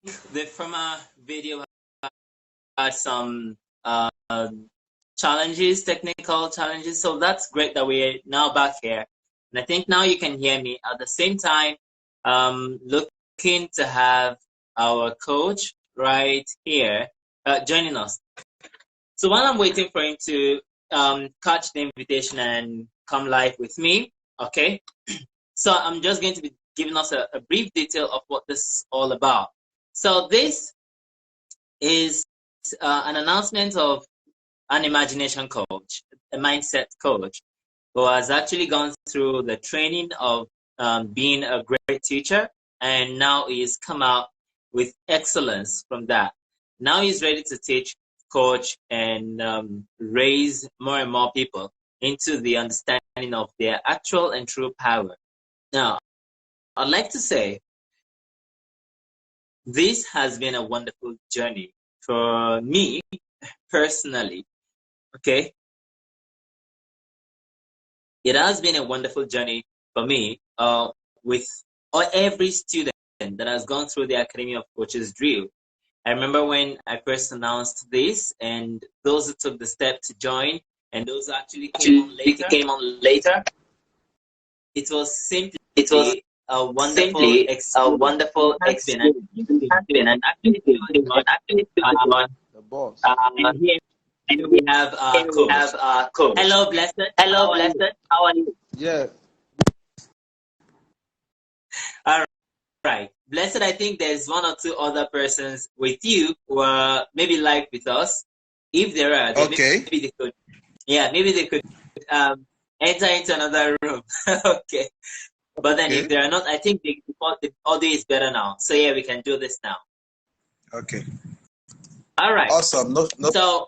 The former video had some challenges, technical challenges. So that's great that we're now back here. And I think now you can hear me. At the same time, looking to have our coach right here joining us. So while I'm waiting for him to catch the invitation and come live with me, okay? So I'm just going to be giving us a brief detail of what this is all about. So this is an announcement of an imagination coach, a mindset coach, who has actually gone through the training of being a great teacher, and now he's come out with excellence from that. Now he's ready to teach, coach, and raise more and more people into the understanding of their actual and true power. Now, I'd like to say this has been a wonderful journey for me personally. Okay, it has been a wonderful journey for me with every student that has gone through the Academy of Coaches drill. I remember when I first announced this, and those who took the step to join, and those who actually came on later. It was simply a wonderful experience. And actually, the boss. And we have coach. Hello, Blessed. How are you? Yeah. All right. Blessed, I think there's one or two other persons with you who are maybe live with us. If there are, okay. maybe they could enter into another room. Okay. But then if they are not, I think the audio is better now. So yeah, we can do this now. Okay. All right. Awesome. No. So,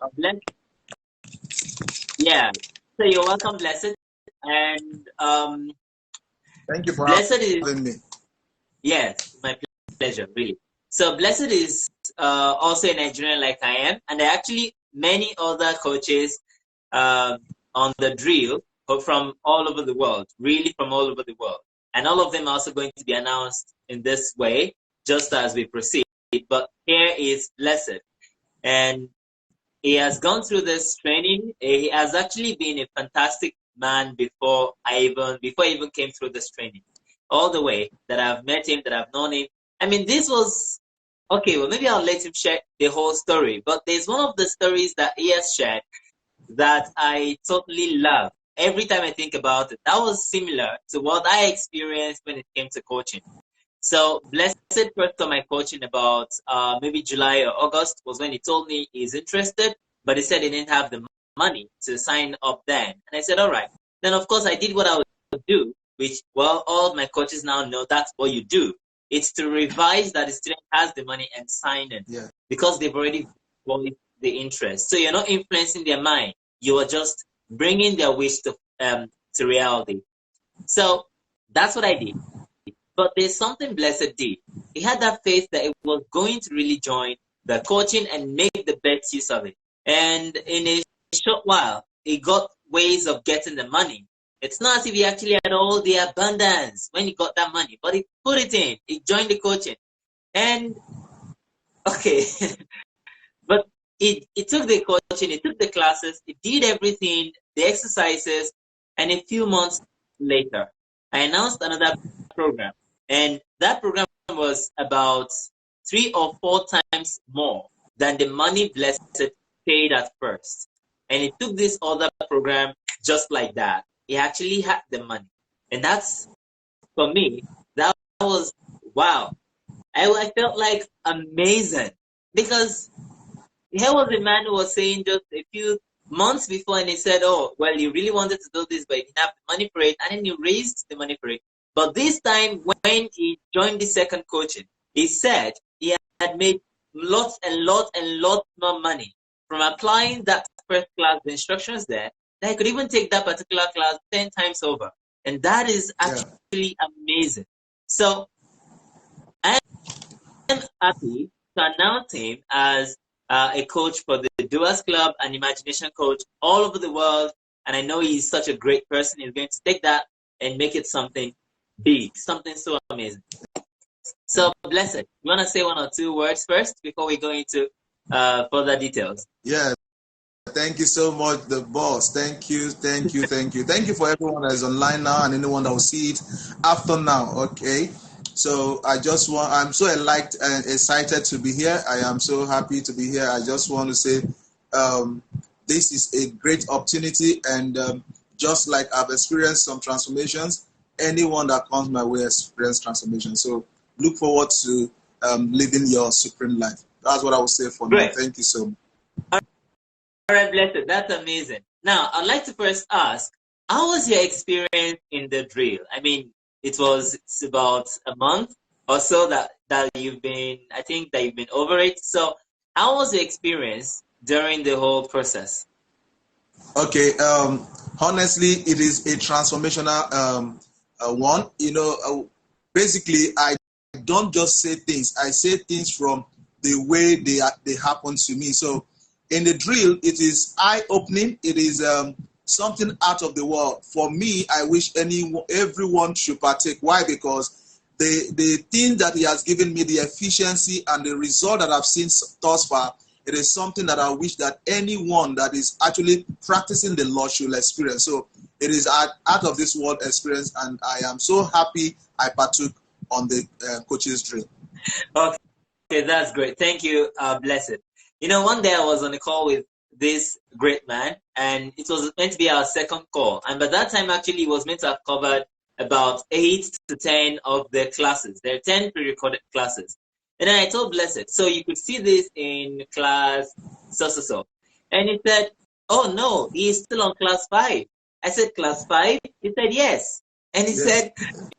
yeah. So you're welcome, Blessed. And thank you for having me. Yes, my pleasure, really. So Blessed is also a Nigerian like I am, and there are actually many other coaches on the drill from all over the world, really from all over the world. And all of them are also going to be announced in this way, just as we proceed. But here is Blessed. And he has gone through this training. He has actually been a fantastic man before I even came through this training. All the way that I've met him, that I've known him. I mean, this was okay. Well, maybe I'll let him share the whole story. But there's one of the stories that he has shared that I totally love. Every time I think about it, that was similar to what I experienced when it came to coaching. So Blessed first saw my coaching about maybe July or August was when he told me he's interested, but he said he didn't have the money to sign up then. And I said, all right. Then, of course, I did what I would do, which, well, all my coaches now know that's what you do. It's to revise that the student has the money and sign it because they've already voiced the interest. So you're not influencing their mind. You are just bringing their wish to reality. So that's what I did. But there's something Blessed did. He had that faith that it was going to really join the coaching and make the best use of it. And in a short while, he got ways of getting the money. It's not as if he actually had all the abundance when he got that money, but he put it in. He joined the coaching. And, okay, but he took the coaching, he took the classes, he did everything, the exercises, and a few months later, I announced another program. And that program was about 3 or 4 times more than the money Blessed paid at first. And he took this other program just like that. He actually had the money. And that's, for me, that was, wow. I felt like amazing. Because here was a man who was saying just a few months before, and he said, oh, well, he really wanted to do this, but he didn't have the money for it. And then he raised the money for it. But this time, when he joined the second coaching, he said he had made lots more money from applying that first class, the instructions there, that he could even take that particular class 10 times over. And that is actually amazing. So I am happy to announce him as a coach for the Doers Club, an imagination coach all over the world. And I know he's such a great person. He's going to take that and make it something big, something so amazing. So, Blessed, you want to say one or two words first before we go into further details? Yeah. Thank you so much, the boss. Thank you. Thank you for everyone that is online now and anyone that will see it after now. Okay. So I'm so excited to be here. I am so happy to be here. I just want to say this is a great opportunity, and just like I've experienced some transformations, anyone that comes my way experience transformation. So look forward to living your supreme life. That's what I will say for now. Thank you so much. All right, Blessed, that's amazing. Now, I'd like to first ask, how was your experience in the drill? I mean, it's about a month or so that you've been, I think that you've been over it. So, how was your experience during the whole process? Okay, honestly, it is a transformational one. Basically, I don't just say things. I say things from the way they happen to me. So, in the drill, it is eye-opening. It is something out of the world. For me, I wish everyone should partake. Why? Because the thing that he has given me, the efficiency and the result that I've seen thus far, it is something that I wish that anyone that is actually practicing the law should experience. So it is out of this world experience, and I am so happy I partook on the coach's drill. Okay, that's great. Thank you, Blessed. One day I was on a call with this great man, and it was meant to be our second call. And by that time, actually, it was meant to have covered about 8 to 10 of the classes. There are 10 pre-recorded classes. And then I told Blessed, so you could see this in class so. And he said, oh no, he is still on class 5. I said, class 5? He said, yes. And he said,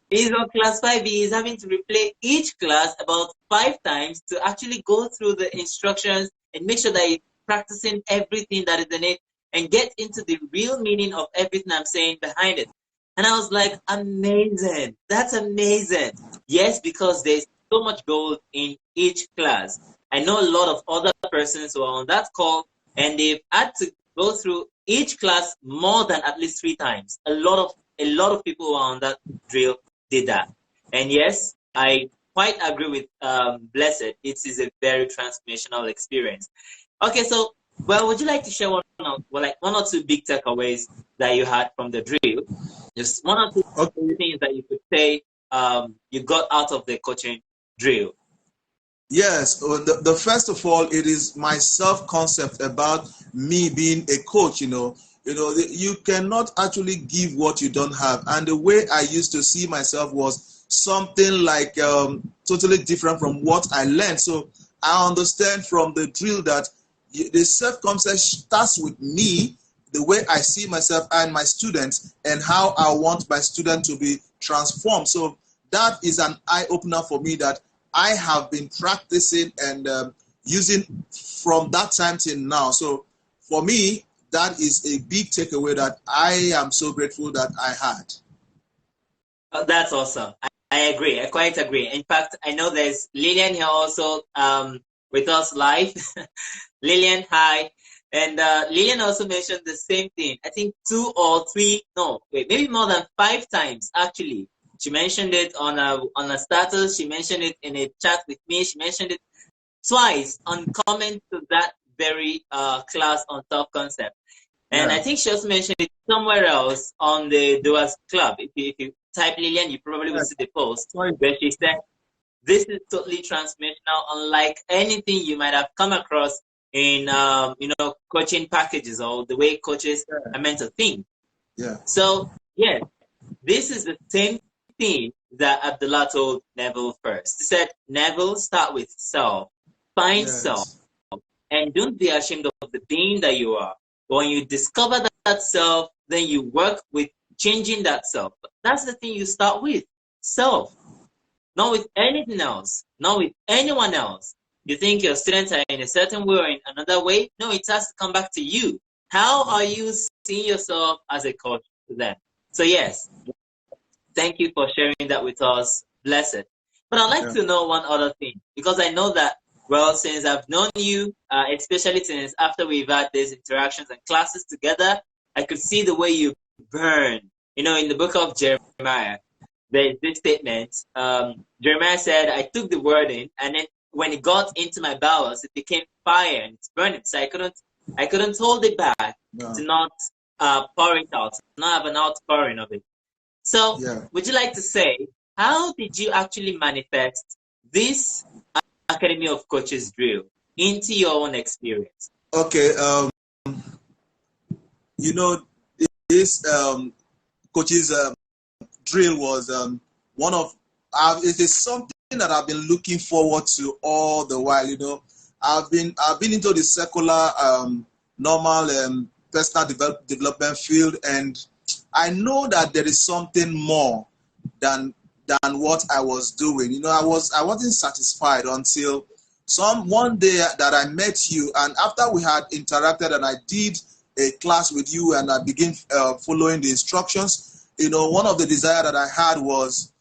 he's on class 5. He is having to replay each class about 5 times to actually go through the instructions and make sure that he's practicing everything that is in it and get into the real meaning of everything I'm saying behind it. And I was like, amazing. That's amazing. Yes, because there's so much gold in each class. I know a lot of other persons who are on that call, and they've had to go through each class more than at least 3 times. A lot of people who are on that drill did that. And yes, I quite agree with Blessed. It is a very transformational experience. Okay, so would you like to share one or two big takeaways that you had from the drill? Just one or two things that you could say you got out of the coaching drill. Yes, the first of all, it is my self-concept about me being a coach. You cannot actually give what you don't have. And the way I used to see myself was something like totally different from what I learned. So I understand from the drill that the self-concept starts with me, the way I see myself and my students, and how I want my student to be transformed. So that is an eye-opener for me that I have been practicing and using from that time till now. So for me, that is a big takeaway that I am so grateful that I had. That's awesome. I agree. I quite agree. In fact, I know there's Lillian here also with us live. Lillian, hi. And Lillian also mentioned the same thing. I think 2 or 3, no, wait, maybe more than 5 times actually. She mentioned it on a status. She mentioned it in a chat with me. She mentioned it twice on comment to that very class on self-concept. And I think she also mentioned it somewhere else on the Doers Club. If you type Lillian, you probably will see the post where she said, this is totally transformational, unlike anything you might have come across in coaching packages or the way coaches are meant to think. Yeah. So, yes, this is the same thing that Abdullah told Neville first. He said, Neville, start with self. Find self. And don't be ashamed of the being that you are. When you discover that self, then you work with changing that self. That's the thing you start with. Self. Not with anything else. Not with anyone else. You think your students are in a certain way or in another way? No, it has to come back to you. How are you seeing yourself as a coach to them? So yes, thank you for sharing that with us. Blessed. But I'd like to know one other thing, because I know that, since I've known you, especially since after we've had these interactions and classes together, I could see the way you burn. In the book of Jeremiah, there's this statement. Jeremiah said, I took the word in, and then when it got into my bowels, it became fire and it's burning. So I couldn't hold it back to not pour it out, to not have an outpouring of it. So, would you like to say, how did you actually manifest this Academy of Coaches drill into your own experience? Okay, this coaches drill was one of it is something that I've been looking forward to all the while. I've been into the secular normal personal development field, and I know that there is something more than what I was doing. I wasn't satisfied until one day that I met you, and after we had interacted and I did a class with you and I began following the instructions. One of the desire that I had was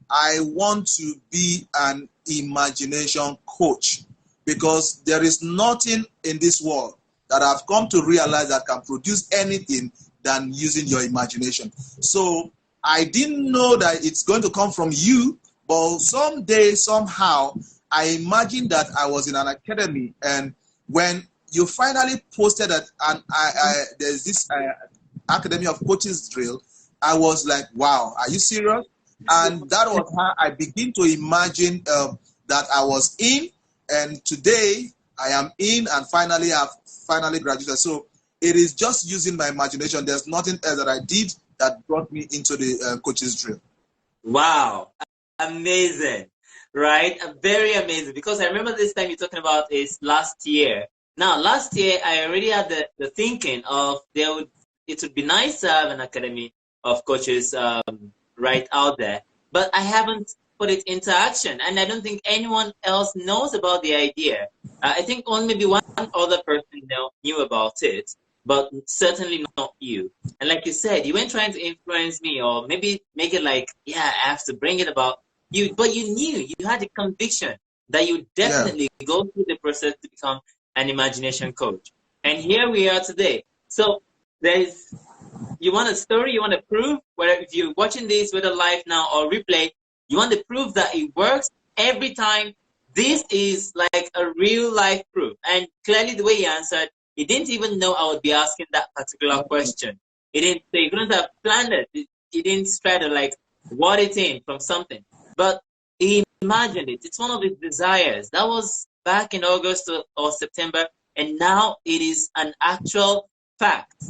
I want to be an imagination coach, because there is nothing in this world that I've come to realize that can produce anything than using your imagination. So I didn't know that it's going to come from you, but someday, somehow, I imagined that I was in an academy, and when you finally posted that, and there's this Academy of Coaches drill, I was like, wow, are you serious? And that was how I began to imagine that I was in, and today I am in, and finally I've graduated. So it is just using my imagination. There's nothing else that I did that brought me into the coaches drill. Wow, amazing, right? Very amazing, because I remember this time you're talking about is last year. Now, last year, I already had the thinking of it would be nice to have an Academy of Coaches right out there, but I haven't put it into action, and I don't think anyone else knows about the idea. I think only maybe one other person knew about it, but certainly not you. And like you said, you weren't trying to influence me or maybe make it like, yeah, I have to bring it about you, but you knew, you had the conviction that you definitely go through the process to become an imagination coach. And here we are today. So you want a story, you want to prove, whether if you're watching this, whether live now or replay, you want to prove that it works every time. This is like a real life proof. And clearly the way he answered, he didn't even know I would be asking that particular question. He didn't say, he couldn't have planned it. He didn't try to like word it in from something. But he imagined it. It's one of his desires. That was back in August or September, and now it is an actual fact.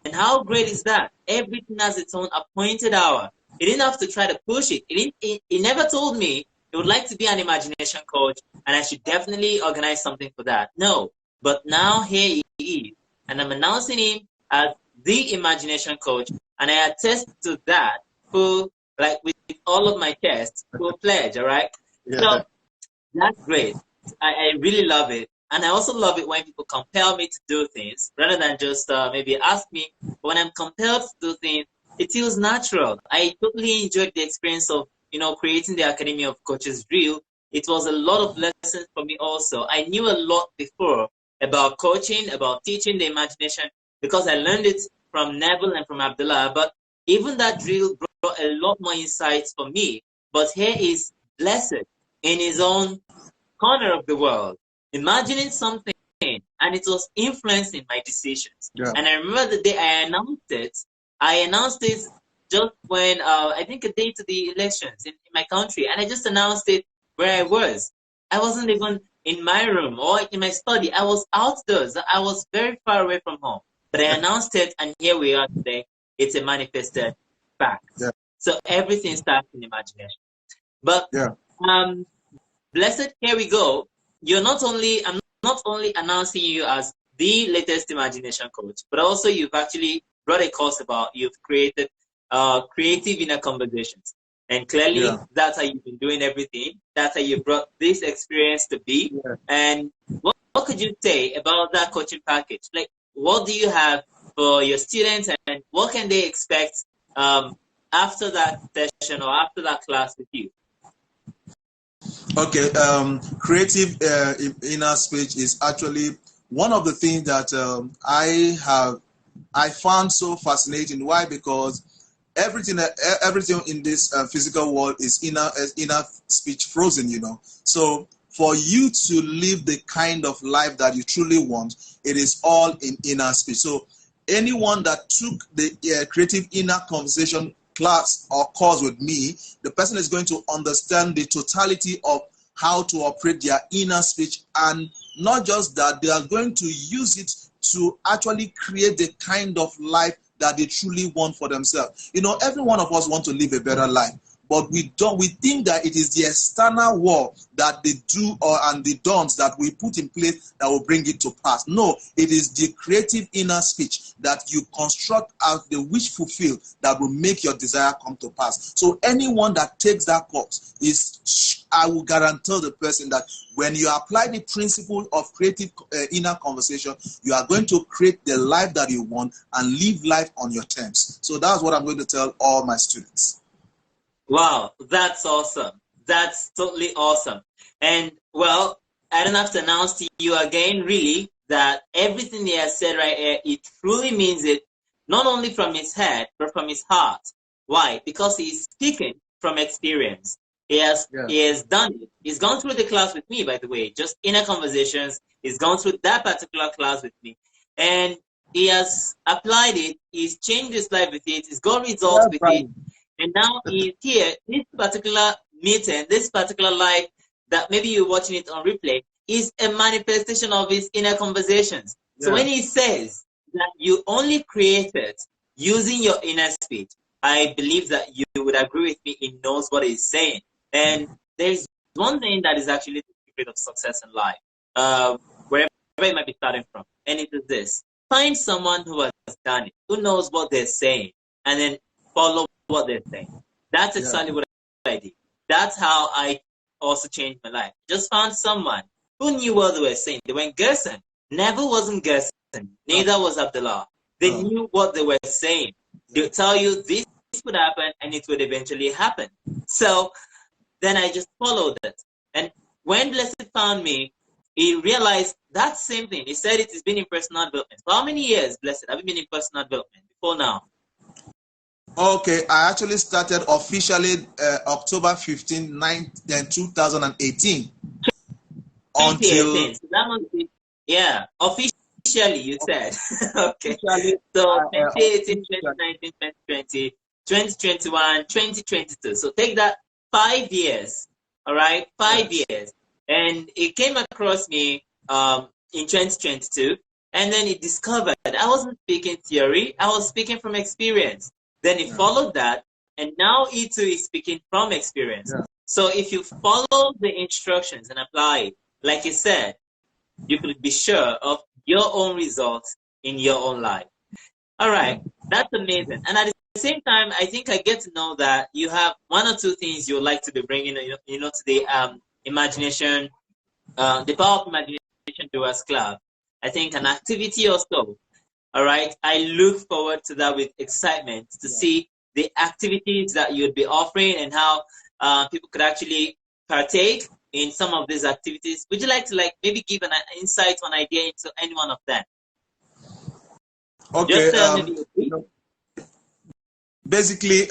And how great is that? Everything has its own appointed hour. He didn't have to try to push it. He never told me he would like to be an imagination coach, and I should definitely organize something for that. No, but now here he is, and I'm announcing him as the imagination coach, and I attest to that with all of my tests, full pledge, all right? Yeah. So that's great. I really love it. And I also love it when people compel me to do things rather than just maybe ask me. When I'm compelled to do things, it feels natural. I totally enjoyed the experience of, creating the Academy of Coaches drill. It was a lot of lessons for me also. I knew a lot before about coaching, about teaching the imagination, because I learned it from Neville and from Abdullah. But even that drill brought a lot more insights for me. But here is Blessed in his own corner of the world, imagining something, and it was influencing my decisions. Yeah. And I remember the day I announced it just when, I think a day to the elections in my country, and I just announced it where I was. I wasn't even in my room or in my study. I was outdoors. I was very far away from home. But I announced it, and here we are today. It's a manifested fact. Yeah. So everything starts in imagination. But Blessed, here we go. I'm not only announcing you as the latest imagination coach, but also you've actually brought a course about you've created creative inner conversations. And clearly that's how you've been doing everything. That's how you brought this experience to be. Yeah. And what could you say about that coaching package? Like, what do you have for your students, and what can they expect after that session or after that class with you? Okay, creative inner speech is actually one of the things that I found so fascinating. Why? Because everything everything in this physical world is inner speech frozen, you know. So for you to live the kind of life that you truly want, it is all in inner speech. So anyone that took the creative inner conversation class or course with me, the person is going to understand the totality of how to operate their inner speech, and not just that, they are going to use it to actually create the kind of life that they truly want for themselves. You know, every one of us want to live a better life, but we think that it is the external world that they do and the dons that we put in place that will bring it to pass. No, it is the creative inner speech that you construct as the wish fulfilled that will make your desire come to pass. So anyone that takes that course I will guarantee the person that when you apply the principle of creative inner conversation, you are going to create the life that you want and live life on your terms. So that's what I'm going to tell all my students. Wow, that's awesome. That's totally awesome. And well, I don't have to announce to you again, really, that everything he has said right here, it truly means it, not only from his head, but from his heart. Why? Because he's speaking from experience. He has done it. He's gone through the class with me, by the way, just inner conversations. He's gone through that particular class with me. And he has applied it. He's changed his life with it. He's got results with it. And now he's here, this particular meeting, this particular life that maybe you're watching it on replay, is a manifestation of his inner conversations. Yeah. So when he says that you only created using your inner speech, I believe that you would agree with me. He knows what he's saying. And there's one thing that is actually the secret of success in life, wherever it might be starting from. And it is this: find someone who has done it, who knows what they're saying, and then follow what they're saying. That's exactly what I did. That's how I also changed my life. Just found someone who knew what they were saying. They weren't guessing. Never wasn't guessing. Neither was Abdullah. They knew what they were saying. They would tell you this would happen and it would eventually happen. So then I just followed it. And when Blessed found me, he realized that same thing. He said it has been in personal development. For how many years, Blessed, have you been in personal development before now? Okay, I actually started officially October 15, 2018. 2018. So that must be, officially you said. Okay. So 2018, 2019, 2020, 2021, 2022. So take that 5 years. All right, 5 years. And it came across me in 2022. And then it discovered I wasn't speaking theory. I was speaking from experience. Then he followed that, and now he too is speaking from experience. Yeah. So if you follow the instructions and apply it, like he said, you could be sure of your own results in your own life. All right, that's amazing. And at the same time, I think I get to know that you have one or two things you would like to be bringing, to the imagination, the Power of Imagination Doers Club. I think an activity or so. All right. I look forward to that with excitement to see the activities that you'd be offering and how people could actually partake in some of these activities. Would you like to maybe give an insight or an idea into any one of them? Okay. Basically,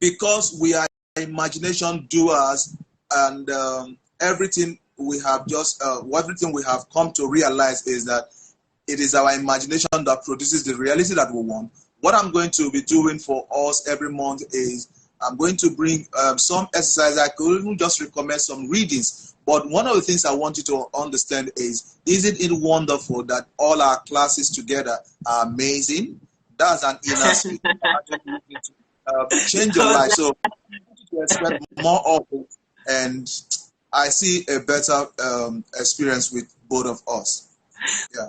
because we are imagination doers, and everything we have everything we have come to realize is that it is our imagination that produces the reality that we want. What I'm going to be doing for us every month is I'm going to bring some exercises. I could even just recommend some readings. But one of the things I want you to understand is isn't it wonderful that all our classes together are amazing? That's an inner speech. Change your life. So to expect more of it. And I see a better experience with both of us. Yeah.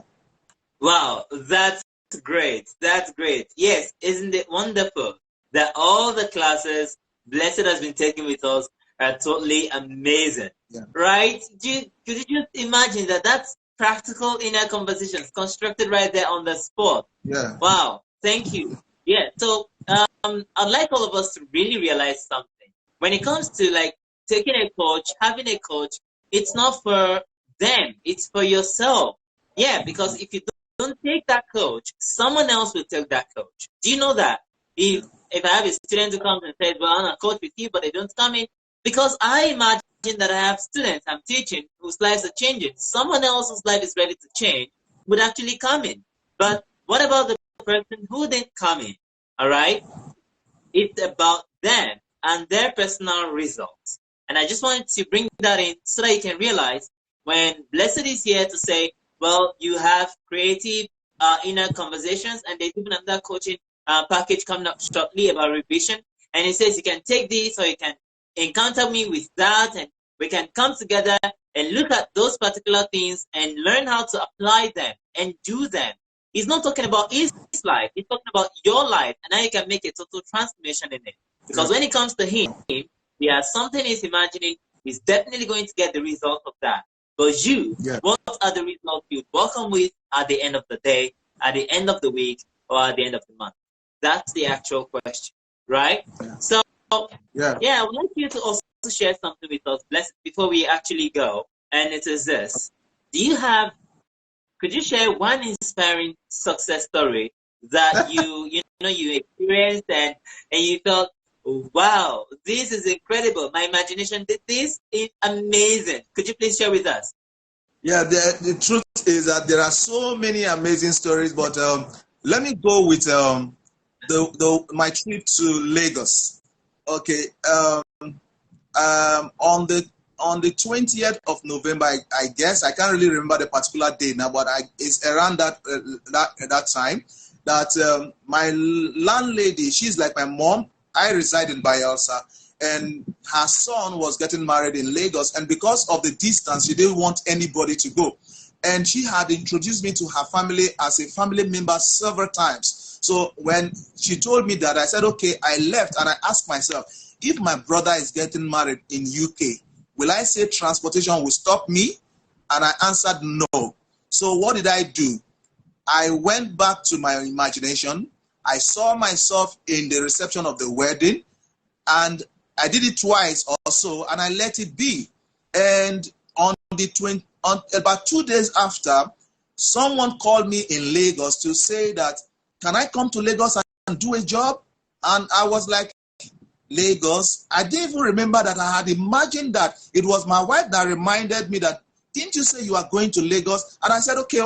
Wow, that's great. That's great. Yes, isn't it wonderful that all the classes Blessed has been taking with us are totally amazing, right? Could you just imagine that that's practical inner conversations constructed right there on the spot? Yeah. Wow, thank you. Yeah, so I'd like all of us to really realize something. When it comes to taking a coach, having a coach, it's not for them, it's for yourself. Yeah, because if you don't take that coach, someone else will take that coach. Do you know that? If if I have a student who comes and says, well, I'm a coach with you, but they don't come in, because I imagine that I have students I'm teaching whose lives are changing. Someone else's life is ready to change would actually come in. But what about the person who didn't come in? All right? It's about them and their personal results. And I just wanted to bring that in so that you can realize when Blessed is here to say, well, you have creative inner conversations, and there's even another coaching package coming up shortly about revision. And he says you can take this or you can encounter me with that, and we can come together and look at those particular things and learn how to apply them and do them. He's not talking about his life. He's talking about your life, and how you can make a total transformation in it. Because when it comes to him, there is something he's imagining. He's definitely going to get the result of that. But you, what are the results you'd welcome with at the end of the day, at the end of the week, or at the end of the month? That's the actual question, right? So, I would like you to also share something with us, Blessed, before we actually go. And it is this. Could you share one inspiring success story that you experienced and you felt, wow, this is incredible. My imagination did this. It's amazing. Could you please share with us? Yeah, the truth is that there are so many amazing stories, but let me go with my trip to Lagos. Okay, on the 20th of November, I guess I can't really remember the particular day now, but it's around that time that my landlady, she's like my mom. I reside in Bayelsa, and her son was getting married in Lagos, and because of the distance, she didn't want anybody to go. And she had introduced me to her family as a family member several times. So when she told me that, I said, okay, I left and I asked myself, if my brother is getting married in UK, will I say transportation will stop me? And I answered no. So what did I do? I went back to my imagination. I saw myself in the reception of the wedding, and I did it twice or so, and I let it be. And about 2 days after, someone called me in Lagos to say that, can I come to Lagos and do a job? And I was like, Lagos? I didn't even remember that I had imagined that. It was my wife that reminded me that, didn't you say you are going to Lagos? And I said, okay.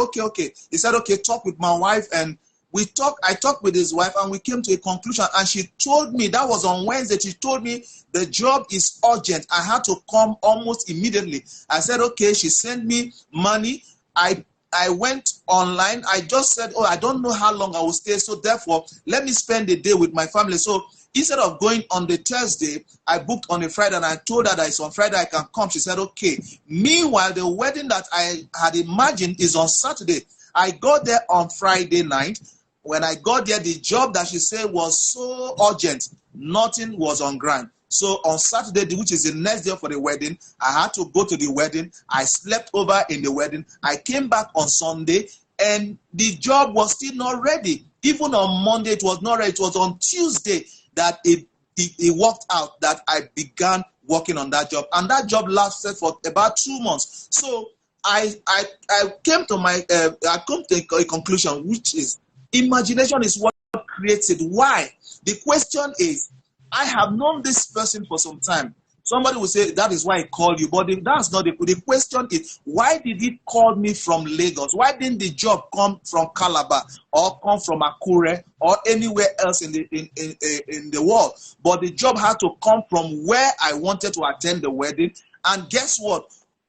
He said, okay, talk with my wife. And I talked with his wife, and we came to a conclusion. And she told me, that was on Wednesday, she told me the job is urgent. I had to come almost immediately. I said, okay. She sent me money. I went online. I just said, I don't know how long I will stay. So therefore, let me spend the day with my family. So instead of going on the Thursday, I booked on a Friday, and I told her that it's on Friday I can come. She said, okay. Meanwhile, the wedding that I had imagined is on Saturday. I got there on Friday night. When I got there, the job that she said was so urgent, nothing was on ground. So on Saturday, which is the next day for the wedding, I had to go to the wedding. I slept over in the wedding. I came back on Sunday, and the job was still not ready. Even on Monday, it was not ready. It was on Tuesday that it worked out that I began working on that job. And that job lasted for about 2 months. So I came to a conclusion, which is imagination is what creates it. Why? The question is, I have known this person for some time. Somebody will say, that is why he called you. But that's not the question is, why did he call me from Lagos? Why didn't the job come from Calabar or come from Akure or anywhere else in the world? But the job had to come from where I wanted to attend the wedding. And guess what?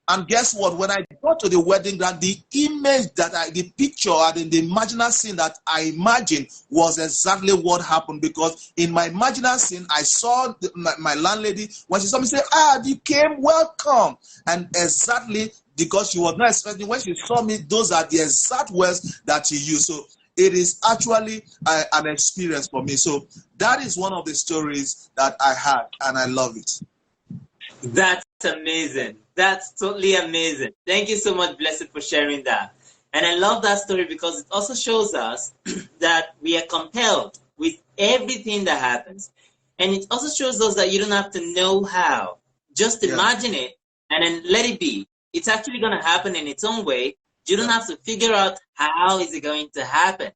When I got to the wedding ground, the image the picture and the imaginary scene that I imagined was exactly what happened. Because in my imaginary scene, I saw my landlady, when she saw me, say, you came, welcome. And exactly because she was not expecting, when she saw me, those are the exact words that she used. So it is actually an experience for me. So that is one of the stories that I had, and I love it. That's amazing. That's totally amazing. Thank you so much, Blessed, for sharing that. And I love that story because it also shows us that we are compelled with everything that happens. And it also shows us that you don't have to know how. Just imagine it and then let it be. It's actually going to happen in its own way. You don't have to figure out how is it going to happen.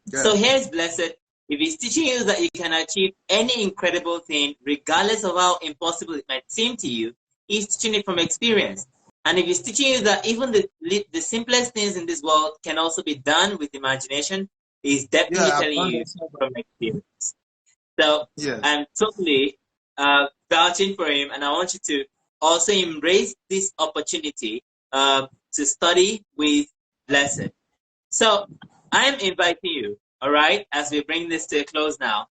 So here's Blessed. If he's teaching you that you can achieve any incredible thing, regardless of how impossible it might seem to you, he's teaching it from experience. And if he's teaching you that even the simplest things in this world can also be done with imagination, he's definitely Yeah, I've telling done you that. from experience. So Yes. I'm totally vouching for him, and I want you to also embrace this opportunity to study with Blessed. So I am inviting you, all right, as we bring this to a close now,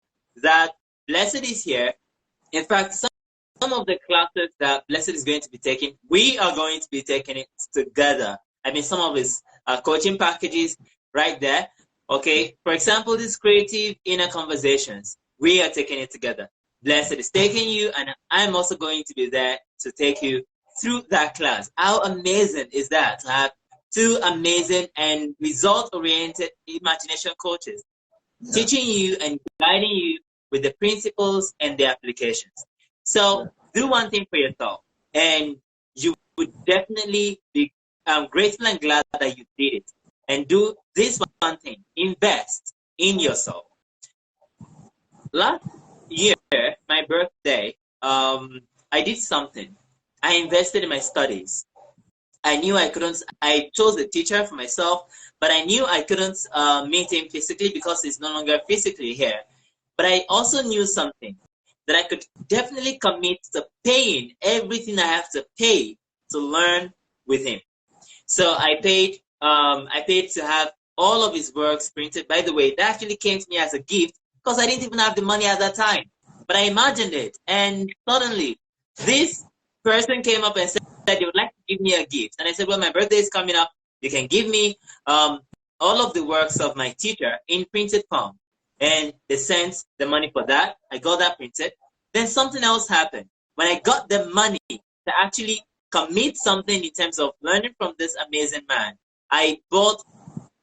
that Blessed is here. In fact, some of the classes that Blessed is going to be taking, we are going to be taking it together. I mean, some of his coaching packages right there. Okay, for example, this creative inner conversations, we are taking it together. Blessed is taking you, and I'm also going to be there to take you through that class. How amazing is that to have two amazing and result-oriented imagination coaches Yeah. teaching you and guiding you with the principles and the applications. Yeah. So do one thing for yourself, and you would definitely be grateful and glad that you did it. And do this one thing: invest in yourself. Last year, my birthday, I did something. I invested in my studies. I knew I couldn't. I chose a teacher for myself, but I knew I couldn't meet him physically because he's no longer physically here. But I also knew something that I could definitely commit to paying everything I have to pay to learn with him. So I paid. I paid to have all of his works printed. By the way, that actually came to me as a gift because I didn't even have the money at that time. But I imagined it, and suddenly this person came up and said they would like to give me a gift. And I said, well, my birthday is coming up. You can give me all of the works of my teacher in printed form. And they sent the money for that. I got that printed. Then something else happened. When I got the money to actually commit something in terms of learning from this amazing man, I bought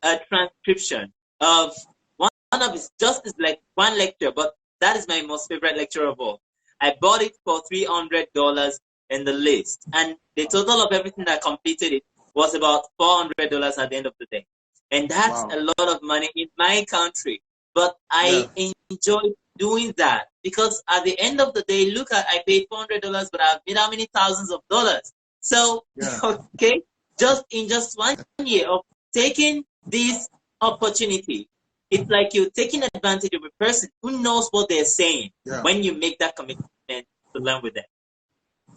a transcription of one of his, just as like one lecture, but that is my most favorite lecture of all. I bought it for $300 in the list, and the total of everything that completed it was about $400 at the end of the day. And that's Wow. a lot of money in my country. But Yeah. I enjoy doing that because at the end of the day, look at I paid $400, but I've made how many thousands of dollars. So, Yeah. okay, just 1 year of taking this opportunity, it's like you're taking advantage of a person who knows what they're saying Yeah. when you make that commitment to learn with them.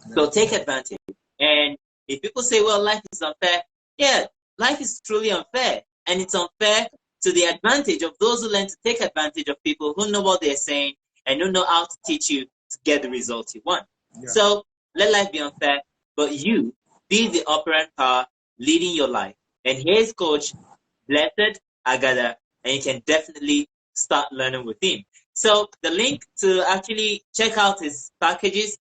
Yeah. So take advantage. And if people say, well, life is unfair, yeah, life is truly unfair. And it's unfair to the advantage of those who learn to take advantage of people who know what they're saying and who know how to teach you to get the results you want. Yeah. So let life be unfair, but you be the operant power leading your life. And here's Coach Blessed Agada, and you can definitely start learning with him. So the link to actually check out his packages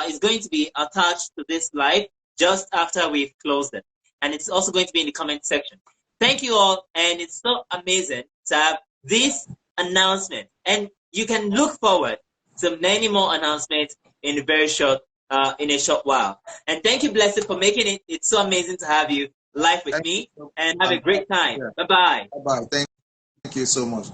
is going to be attached to this live just after we've closed it. And it's also going to be in the comment section. Thank you all. And it's so amazing to have this announcement. And you can look forward to many more announcements in a short while. And thank you, Blessed, for making it. It's so amazing to have you live with Thank me. you. And have a I'm great time. yeah. Bye-bye. Bye bye. Thank you so much.